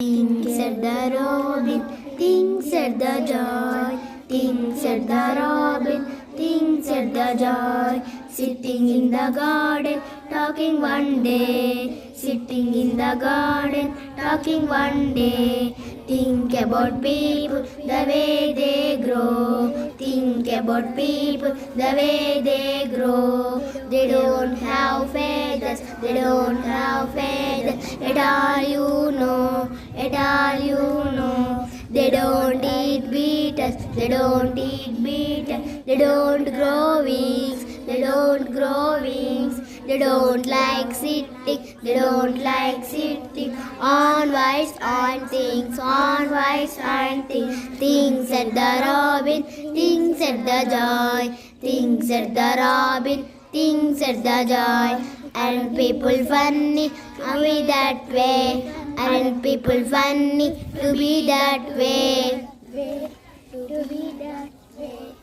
Things at the robin, things at the joy, things at the robin, things at the joy. Sitting in the garden, talking one day, sitting in the garden, talking one day. Think about people, the way they grow. Think about people, the way they grow. They don't have feathers, they don't have feathers. At all you know, at all you know. They don't eat beetles, they don't eat beetles. They don't grow wings, they don't grow wings. They don't like sitting, they don't like sitting on white on things, on white on things. Things at the robin, things at the joy, things at the robin, things at the joy. And people funny, are we that way? And people funny to be that way. To be that way.